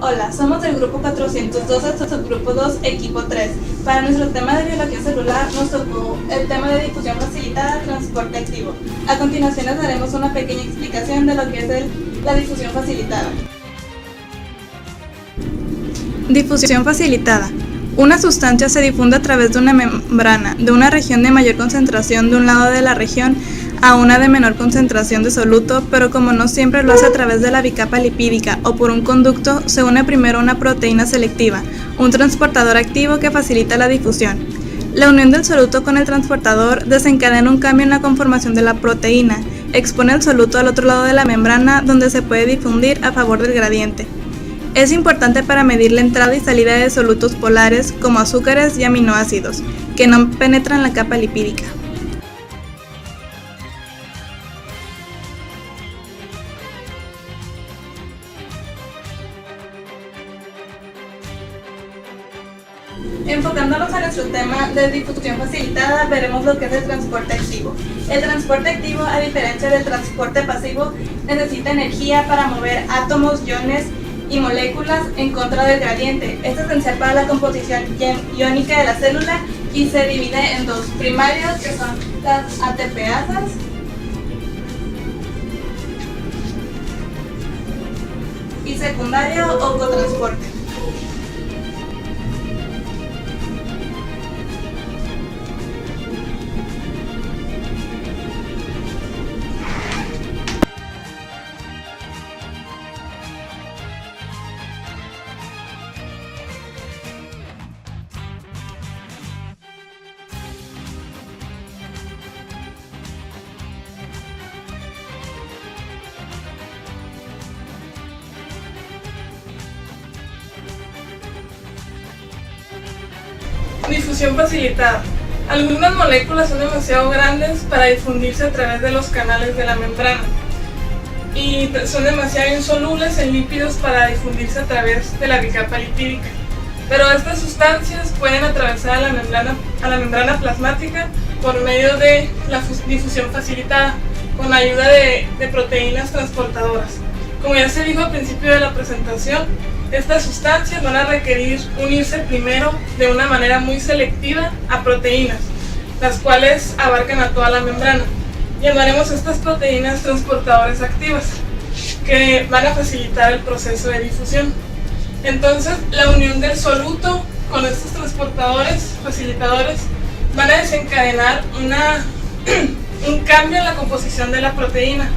Hola, somos del grupo 412, subgrupo 2, equipo 3. Para nuestro tema de biología celular nos tocó el tema de difusión facilitada, transporte activo. A continuación les daremos una pequeña explicación de lo que es la difusión facilitada. Difusión facilitada. Una sustancia se difunde a través de una membrana, de una región de mayor concentración de un lado de la región a una de menor concentración de soluto, pero como no siempre lo hace a través de la bicapa lipídica o por un conducto, se une primero una proteína selectiva, un transportador activo que facilita la difusión. La unión del soluto con el transportador desencadena un cambio en la conformación de la proteína, expone el soluto al otro lado de la membrana donde se puede difundir a favor del gradiente. Es importante para medir la entrada y salida de solutos polares como azúcares y aminoácidos, que no penetran la capa lipídica. Enfocándonos a nuestro tema de difusión facilitada, veremos lo que es el transporte activo. El transporte activo, a diferencia del transporte pasivo, necesita energía para mover átomos, iones y moléculas en contra del gradiente. Es esencial para la composición iónica de la célula y se divide en dos primarios, que son las ATPasas y secundario o cotransporte. Difusión facilitada. Algunas moléculas son demasiado grandes para difundirse a través de los canales de la membrana y son demasiado insolubles en lípidos para difundirse a través de la bicapa lipídica. Pero estas sustancias pueden atravesar a la membrana plasmática por medio de la difusión facilitada, con ayuda de proteínas transportadoras. Como ya se dijo al principio de la presentación, estas sustancias van a requerir unirse primero de una manera muy selectiva a proteínas, las cuales abarcan a toda la membrana. Llamaremos estas proteínas transportadoras activas, que van a facilitar el proceso de difusión. Entonces, la unión del soluto con estos transportadores, facilitadores, van a desencadenar un cambio en la composición de la proteína,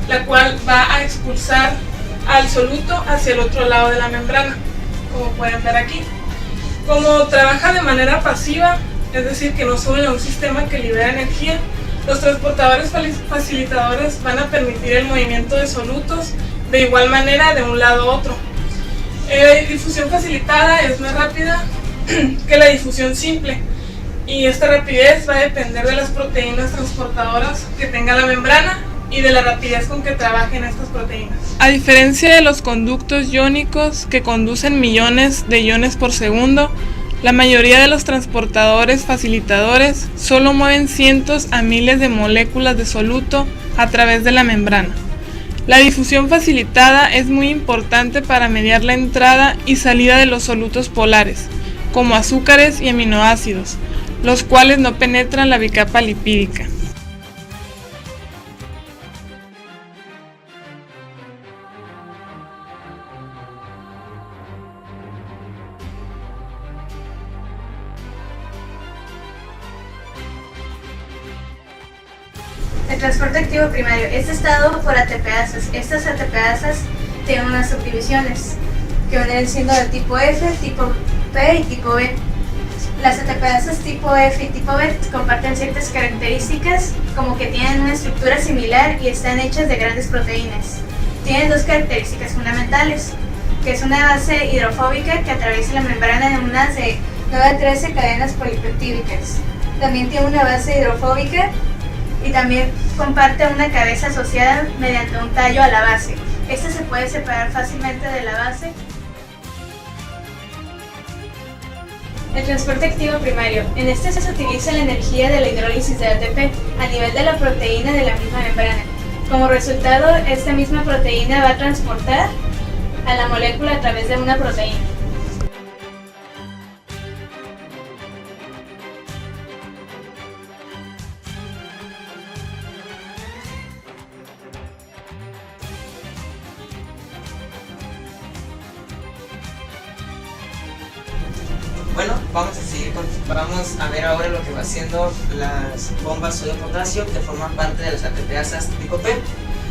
la cual va a expulsar al soluto hacia el otro lado de la membrana, como pueden ver aquí. Como trabaja de manera pasiva, es decir, que no sube a un sistema que libera energía, los transportadores facilitadores van a permitir el movimiento de solutos de igual manera de un lado a otro. La difusión facilitada es más rápida que la difusión simple, y esta rapidez va a depender de las proteínas transportadoras que tenga la membrana y de la rapidez con que trabajen estas proteínas. A diferencia de los conductos iónicos que conducen millones de iones por segundo, la mayoría de los transportadores facilitadores solo mueven cientos a miles de moléculas de soluto a través de la membrana. La difusión facilitada es muy importante para mediar la entrada y salida de los solutos polares, como azúcares y aminoácidos, los cuales no penetran la bicapa lipídica. El transporte activo primario es dado por ATPasas. Estas ATPasas tienen unas subdivisiones que vienen siendo de tipo F, tipo P y tipo B. Las ATPasas tipo F y tipo B comparten ciertas características, como que tienen una estructura similar y están hechas de grandes proteínas. Tienen dos características fundamentales, que es una base hidrofóbica que atraviesa la membrana de unas de 9 a 13 cadenas polipeptídicas. También tiene una base hidrofóbica y también comparte una cabeza asociada mediante un tallo a la base. Esta se puede separar fácilmente de la base. El transporte activo primario. En este se utiliza la energía de la hidrólisis de ATP a nivel de la proteína de la misma membrana. Como resultado, esta misma proteína va a transportar a la molécula a través de una proteína. Bueno, vamos a ver ahora lo que va haciendo las bombas sodio-potasio que forman parte de las ATPasas tipo P.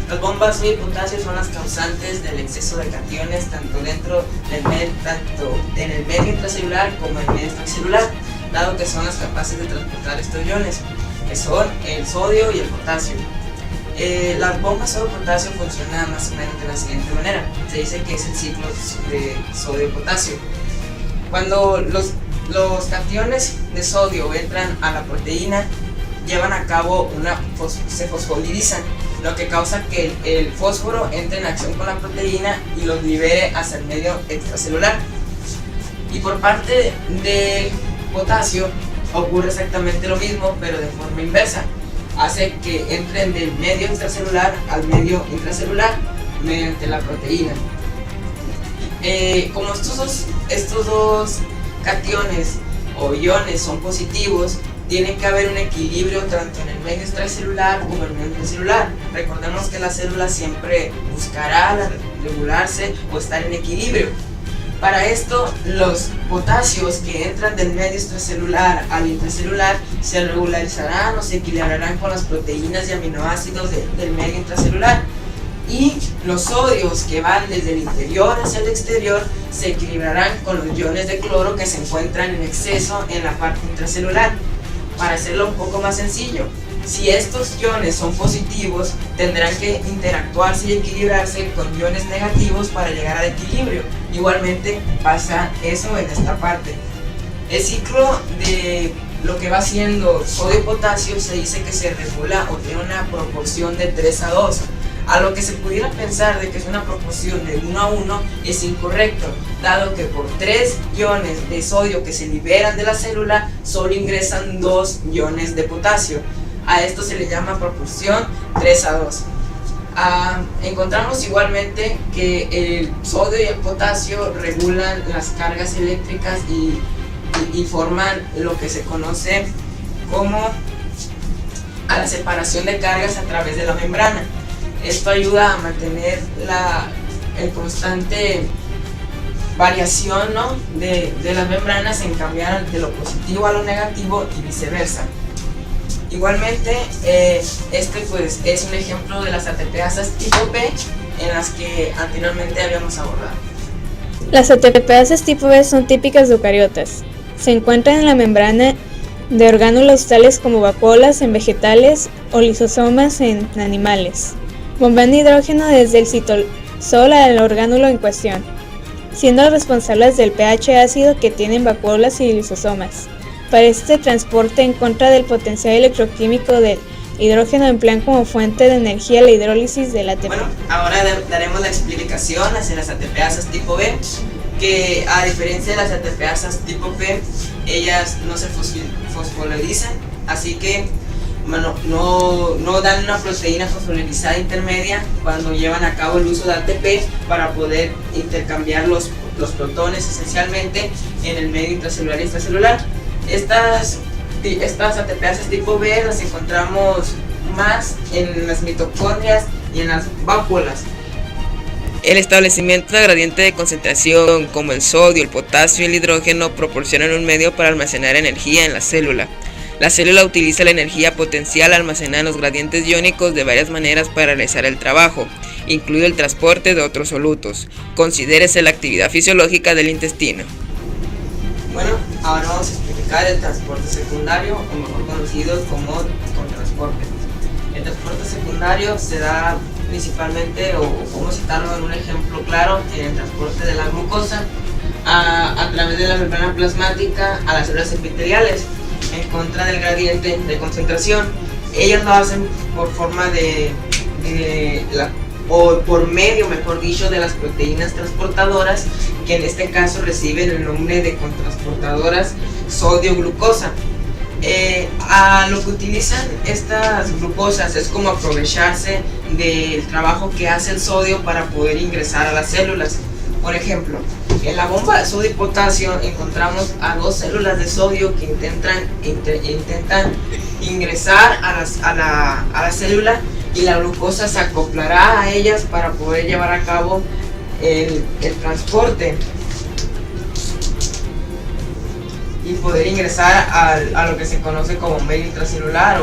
Las bombas sodio-potasio son las causantes del exceso de cationes tanto en el medio intracelular como en el medio extracelular, dado que son las capaces de transportar estos iones, que son el sodio y el potasio. Las bombas sodio-potasio funcionan más o menos de la siguiente manera. Se dice que es el ciclo de sodio-potasio. Cuando los cationes de sodio entran a la proteína, llevan a cabo se fosfolipizan, lo que causa que el fósforo entre en acción con la proteína y los libere hacia el medio extracelular. Y por parte del potasio ocurre exactamente lo mismo, pero de forma inversa. Hace que entren del medio extracelular al medio intracelular mediante la proteína. Como estos dos cationes o iones son positivos, tiene que haber un equilibrio tanto en el medio extracelular como en el medio intracelular. Recordemos que la célula siempre buscará regularse o estar en equilibrio. Para esto, los potasios que entran del medio extracelular al intracelular se regularizarán o se equilibrarán con las proteínas y aminoácidos del medio intracelular. Y los sodios que van desde el interior hacia el exterior se equilibrarán con los iones de cloro que se encuentran en exceso en la parte intracelular. Para hacerlo un poco más sencillo, si estos iones son positivos, tendrán que interactuarse y equilibrarse con iones negativos para llegar al equilibrio. Igualmente pasa eso en esta parte. El ciclo de lo que va haciendo sodio-potasio se dice que se regula o tiene una proporción de 3:2. A lo que se pudiera pensar de que es una proporción de 1:1 es incorrecto, dado que por 3 iones de sodio que se liberan de la célula, solo ingresan 2 iones de potasio. A esto se le llama proporción 3:2. Encontramos igualmente que el sodio y el potasio regulan las cargas eléctricas y forman lo que se conoce como a la separación de cargas a través de la membrana. Esto ayuda a mantener el constante variación, ¿no?, de las membranas en cambiar de lo positivo a lo negativo y viceversa. Igualmente, pues es un ejemplo de las ATPasas tipo P en las que anteriormente habíamos abordado. Las ATPasas tipo B son típicas de eucariotas. Se encuentran en la membrana de orgánulos tales como vacuolas en vegetales o lisosomas en animales. Bombean hidrógeno desde el citosol al orgánulo en cuestión, siendo responsables del pH ácido que tienen vacuolas y lisosomas. Para este transporte en contra del potencial electroquímico del hidrógeno emplean como fuente de energía la hidrólisis del ATP. Bueno, ahora daremos la explicación hacia las ATPasas tipo B, que a diferencia de las ATPasas tipo P, ellas no se fosfolipizan, así que no dan una proteína fosfolipizada intermedia cuando llevan a cabo el uso de ATP para poder intercambiar los protones esencialmente en el medio intracelular y extracelular. Estas ATPasas tipo B las encontramos más en las mitocondrias y en las vacuolas. El establecimiento de gradiente de concentración como el sodio, el potasio y el hidrógeno proporcionan un medio para almacenar energía en la célula. La célula utiliza la energía potencial almacenada en los gradientes iónicos de varias maneras para realizar el trabajo, incluido el transporte de otros solutos. Considérese la actividad fisiológica del intestino. Bueno, ahora vamos a explicar el transporte secundario, o mejor conocido como contransporte. El transporte secundario se da principalmente, o vamos a citarlo en un ejemplo claro, en el transporte de la glucosa a través de la membrana plasmática a las células epiteliales en contra del gradiente de concentración. Ellas lo hacen por forma o por medio, mejor dicho, de las proteínas transportadoras, que en este caso reciben el nombre de cotransportadoras sodio-glucosa. A lo que utilizan estas glucosas es como aprovecharse del trabajo que hace el sodio para poder ingresar a las células. Por ejemplo, en la bomba de sodio y potasio encontramos a dos células de sodio que intentan ingresar a la célula, y la glucosa se acoplará a ellas para poder llevar a cabo el transporte y poder ingresar a lo que se conoce como medio intracelular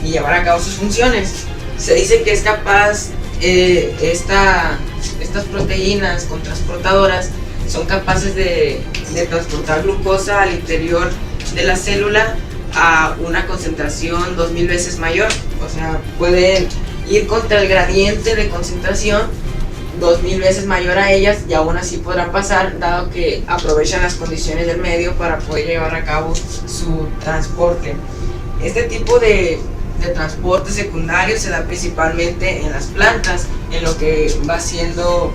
y llevar a cabo sus funciones. Se dice que es capaz, estas proteínas transportadoras son capaces de transportar glucosa al interior de la célula a una concentración 2000 veces mayor. O sea, pueden ir contra el gradiente de concentración 2000 veces mayor a ellas, y aún así podrán pasar, dado que aprovechan las condiciones del medio para poder llevar a cabo su transporte. Este tipo de transporte secundario se da principalmente en las plantas, en lo que va siendo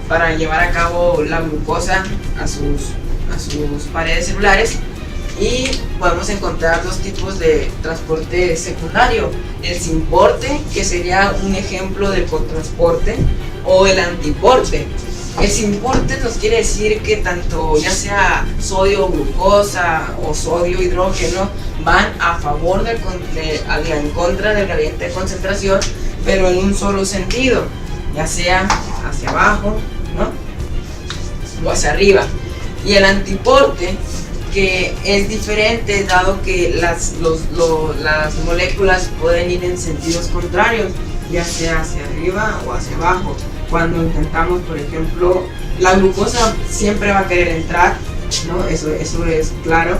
para llevar a cabo la glucosa a sus paredes celulares. Y podemos encontrar dos tipos de transporte secundario: el simporte, que sería un ejemplo de cotransporte, o el antiporte. El simporte nos quiere decir que tanto ya sea sodio glucosa o sodio hidrógeno van a favor en contra del gradiente de concentración, pero en un solo sentido, ya sea hacia abajo, ¿no?, o hacia arriba. Y el antiporte, que es diferente, dado que las moléculas pueden ir en sentidos contrarios, ya sea hacia arriba o hacia abajo. Cuando intentamos, por ejemplo, la glucosa siempre va a querer entrar, ¿no? Eso es claro,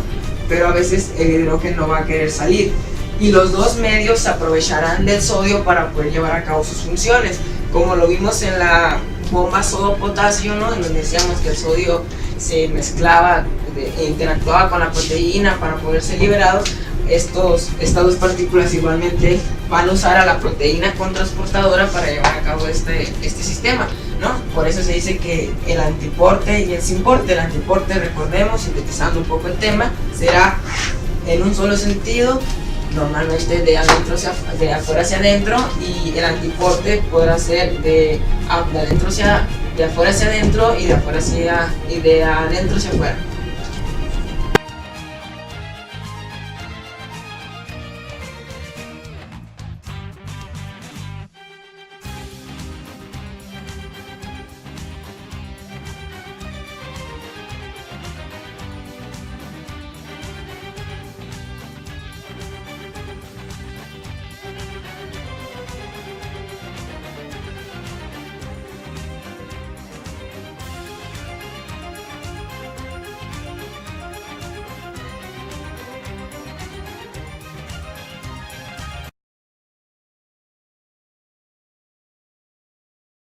pero a veces el hidrógeno va a querer salir, y los dos medios se aprovecharán del sodio para poder llevar a cabo sus funciones, como lo vimos en la bomba sodio-potasio, ¿no?, en donde decíamos que el sodio se mezclaba e interactuaba con la proteína para poder ser liberado. Estas dos partículas igualmente van a usar a la proteína cotransportadora para llevar a cabo este sistema, ¿no? Por eso se dice que el antiporte y el simporte. El antiporte, recordemos, sintetizando un poco el tema, será en un solo sentido, normalmente de afuera hacia adentro, y el antiporte podrá ser de afuera hacia adentro y de adentro hacia afuera.